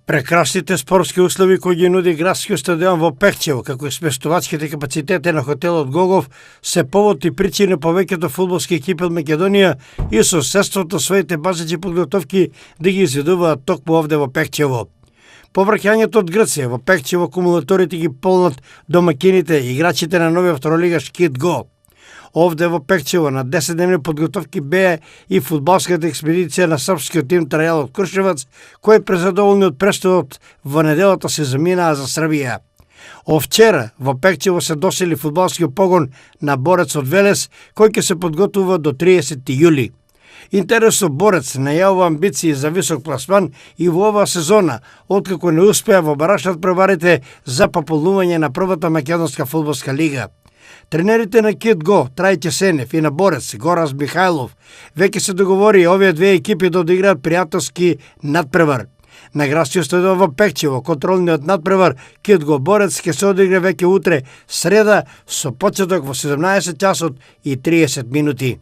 Прекрасните спортски услови кои ги нуди градскиот стадион во Пехчево, како и сместувачките капацитети на хотелот Гогов, се повод и причини повеќето фудбалски екипи од Македонија и соседството своите базични подготовки да ги изведуваат токму овде во Пехчево. По враќањето од Грција во Пехчево кумулаторите ги полнат домакините, играчите на новиот второлигаш Кит Го. Овде во Пехчево на 10-дневни подготовки беа и фудбалската експедиција на српскиот тим Трајал од Крушевац, кој презадоволни од престолот во неделата се заминаа за Србија. Овчера во Пехчево се досели фудбалскиот погон на Борец од Велес, кој ќе се подготвува до 30 јули. Интересно Борец најавува амбиции за висок пласман и во оваа сезона, откако не успеа во барашот преварите за пополнување на првата македонска фудбалска лига. Тренерите на Кит Го, Трајче Сенев и на Борец, Горас Михајлов, веќе се договори овие две екипи да одиграат пријателски надпревар. На градскиот стадион во Пехчево, контролниот надпревар Кит Го Борец ќе се одигра веќе утре, среда, со почеток во 17 часот и 30 минути.